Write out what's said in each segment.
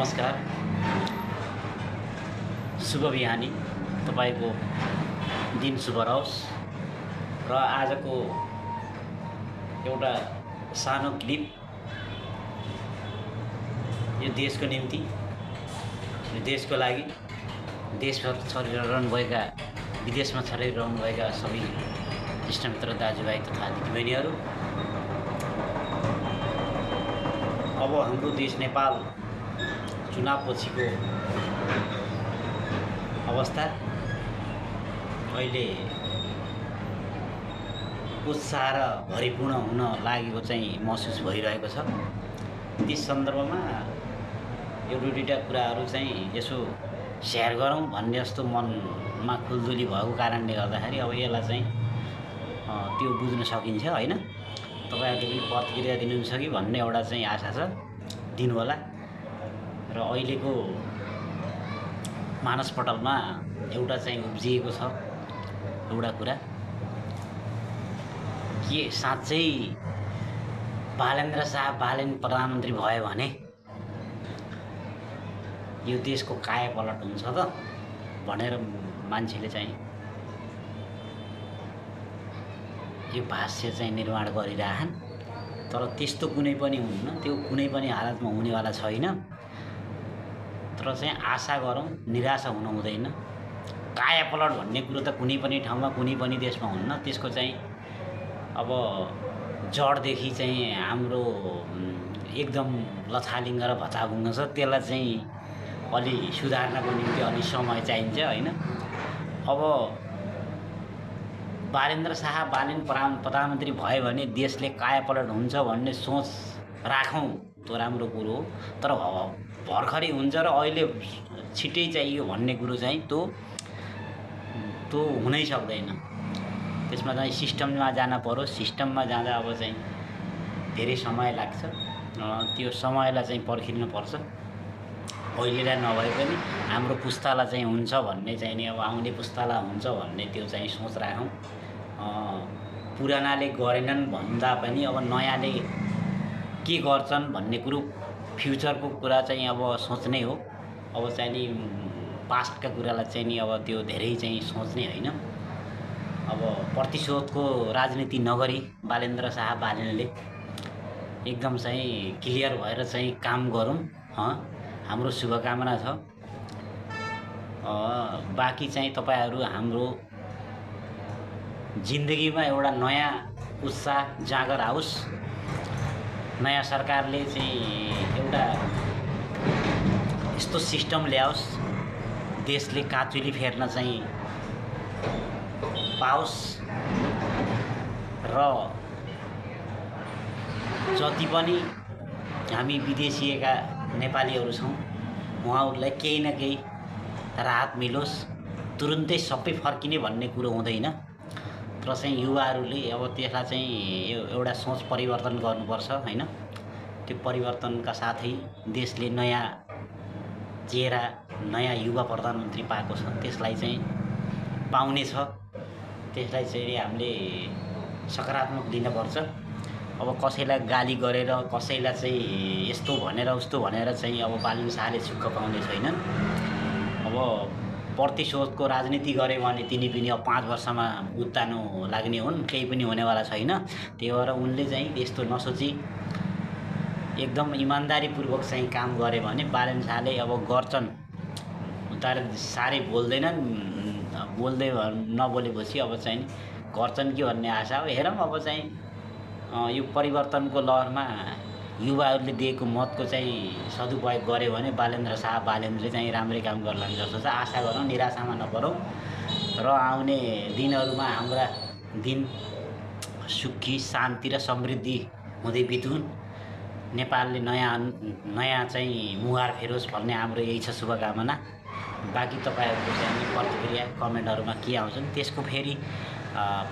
नमस्कार, शुभ बिहानी। तपाईँको दिन शुभ रहोस्। र आजको एउटा सानो क्लिप यो देशको निम्ति, यो देशको लागि, देशभर छरिरहनुभएका, विदेशमा छरिरहनुभएका सबै इष्टमित्र दाजुभाइ तथा दिदीबहिनीहरू। अब हाम्रो देश नेपाल चुनावपछिको अवस्था अहिले उत्साह र भरिपूर्ण हुन लागेको चाहिँ महसुस भइरहेको छ। त्यस सन्दर्भमा एउटा दुईवटा कुराहरू चाहिँ यसो सेयर गरौँ भन्ने जस्तो मनमा खुल्दुली भएको कारणले गर्दाखेरि अब यसलाई चाहिँ त्यो बुझ्न सकिन्छ होइन। तपाईँहरूले पनि प्रतिक्रिया दिनुहुन्छ कि भन्ने एउटा चाहिँ आशा छ, दिनुहोला। र अहिलेको मानसपटलमा एउटा चाहिँ उब्जिएको छ एउटा कुरा, के साँच्चै बालेन्द्र शाह बालेन प्रधानमन्त्री भयो भने यो देशको कायापलट हुन्छ त भनेर मान्छेले चाहिँ यो भाष्य चाहिँ निर्माण गरिरहन्। तर त्यस्तो कुनै पनि हुन्न, त्यो कुनै पनि हालतमा हुनेवाला छैन। तर चाहिँ आशा गरौँ, निराशा हुनु हुँदैन। कायापलट भन्ने कुरो त कुनै पनि ठाउँमा कुनै पनि देशमा हुन्न। त्यसको चाहिँ अब जडदेखि चाहिँ हाम्रो एकदम लथालिङ्ग र भचाभुङ्ग छ, त्यसलाई चाहिँ अलि सुधार्नको निम्ति अलि समय चाहिन्छ होइन। अब बालेन्द्र शाह बालेन प्रधानमन्त्री भयो भने देशले कायापलट हुन्छ भन्ने सोच राखौँ, त्यो राम्रो कुरो हो। तर भर्खरै हुन्छ र अहिले छिट्टै चाहियो भन्ने कुरो चाहिँ त्यो हुनै सक्दैन। त्यसमा चाहिँ सिस्टममा जान पर्यो। सिस्टममा जाँदा अब चाहिँ धेरै समय लाग्छ। त्यो समयलाई चाहिँ पर्खिनुपर्छ। अहिलेलाई नभए पनि हाम्रो पुस्तालाई चाहिँ हुन्छ भन्ने चाहिँ नि, अब आउने पुस्तालाई हुन्छ भन्ने त्यो चाहिँ सोच राखौँ। पुरानाले गरेनन् भन्दा पनि अब नयाँले के गर्छन् भन्ने कुरो, फ्युचरको कुरा चाहिँ अब सोच्ने हो। अब चाहिँ नि पास्टका कुरालाई चाहिँ नि अब त्यो धेरै चाहिँ सोच्ने होइन। अब प्रतिशोधको राजनीति नगरी बालेन्द्र शाह बालेनले एकदम चाहिँ क्लियर भएर चाहिँ काम गरौँ। हाम्रो शुभकामना छ। बाँकी चाहिँ तपाईँहरू हाम्रो जिन्दगीमा एउटा नयाँ उत्साह जागर आओस्। नयाँ सरकारले चाहिँ एउटा यस्तो सिस्टम ल्याओस्, देशले काँचुली फेर्न चाहिँ पाओस् र जति पनि हामी विदेशिएका नेपालीहरू छौँ उहाँहरूलाई केही न केही राहत मिलोस्। तुरुन्तै सबै फर्किने भन्ने कुरो हुँदैन। तर चाहिँ युवाहरूले अब त्यसलाई चाहिँ एउटा सोच परिवर्तन गर्नुपर्छ होइन। त्यो परिवर्तनका साथै देशले नयाँ चेहरा, नयाँ युवा प्रधानमन्त्री पाएको छ, त्यसलाई चाहिँ पाउने छ। त्यसलाई चाहिँ हामीले सकारात्मक दिनुपर्छ। अब कसैलाई गाली गरेर, कसैलाई चाहिँ यस्तो भनेर उस्तो भनेर चाहिँ अब बालेन्द्र शाहले सुख पाउने छैनन्। अब प्रतिशोधको राजनीति गऱ्यो भने तिनी पनि अब 5 वर्षमा उत्तानो लाग्ने हुन्, केही पनि हुनेवाला छैन। त्यही भएर उनले चाहिँ यस्तो नसोची एकदम इमान्दारीपूर्वक चाहिँ काम गरे भने बालेन्द्र शाहले अब गर्छन्। तर साह्रै बोल्दैनन्, बोल्दै नबोलेपछि अब चाहिँ गर्छन् कि भन्ने आशा हो। हेरौँ अब चाहिँ यो परिवर्तनको लहरमा युवाहरूले दिएको मतको चाहिँ सदुपयोग गर्यो भने बालेन्द्र शाह बालेनले चाहिँ राम्रै काम गर्लान् जस्तो छ। आशा गरौँ, निराशामा नपरौँ र आउने दिनहरूमा हाम्रा दिन सुखी, शान्ति र समृद्धि हुँदै बितुन्। नेपालले नयाँ चाहिँ मुहार फेरोस् भन्ने हाम्रो यही छ शुभकामना। बाँकी तपाईँहरूको चाहिँ प्रतिक्रिया कमेन्टहरूमा के आउँछन् त्यसको फेरि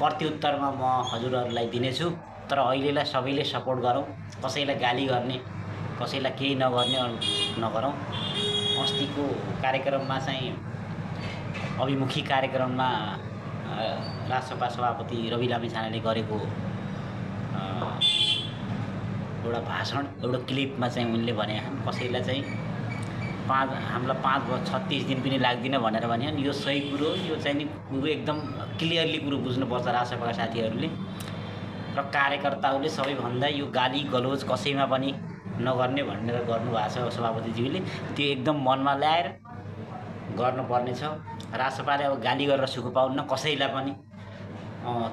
प्रत्युत्तरमा म हजुरहरूलाई दिनेछु। तर अहिलेलाई सबैले सपोर्ट गरौँ। कसैलाई गाली गर्ने, कसैलाई केही नगर्ने नगरौँ। अस्तिको कार्यक्रममा चाहिँ अभिमुखी कार्यक्रममा राष्ट्रसभा सभापति रवि लामिछानेले गरेको एउटा भाषण, एउटा क्लिपमा चाहिँ उनले भने कसैलाई चाहिँ हामीलाई 5-36 दिन पनि लाग्दिन भनेर भन्यो नि। यो सही कुरो, यो चाहिँ नि कुरो एकदम क्लियरली कुरो बुझ्नुपर्छ रासपाका साथीहरूले र कार्यकर्ताहरूले। सबैभन्दा यो गाली गलोज कसैमा पनि नगर्ने भनेर गर्नुभएको छ सभापतिज्यूले, त्यो एकदम मनमा ल्याएर गर्नुपर्ने छ। रासपाले अब गाली गरेर सुख पाउन्न कसैलाई पनि,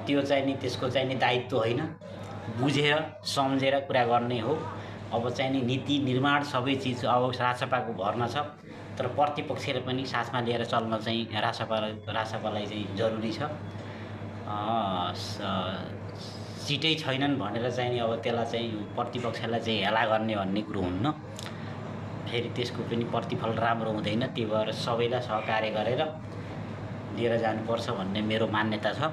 त्यो चाहिँ नि त्यसको चाहिँ नि दायित्व होइन, बुझेर सम्झेर कुरा गर्ने हो। अब चाहिँ नि नीति निर्माण सबै चिज अब रासपाको भरमा छ, तर प्रतिपक्षले पनि साथमा लिएर चल्न चाहिँ रासपालाई चाहिँ जरुरी छ। सिटै छैनन् भनेर चाहिँ नि अब त्यसलाई चाहिँ प्रतिपक्षलाई चाहिँ हेला गर्ने भन्ने कुरो हुन्न, फेरि त्यसको पनि प्रतिफल राम्रो हुँदैन। त्यही भएर सबैलाई सहकार्य गरेर लिएर जानुपर्छ भन्ने मेरो मान्यता छ।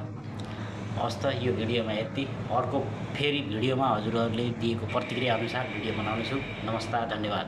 हस् त, यो भिडियोमा यति। अर्को फेरि भिडियोमा हजुरहरूले दिएको प्रतिक्रिया अनुसार भिडियो बनाउनेछु। नमस्कार, धन्यवाद।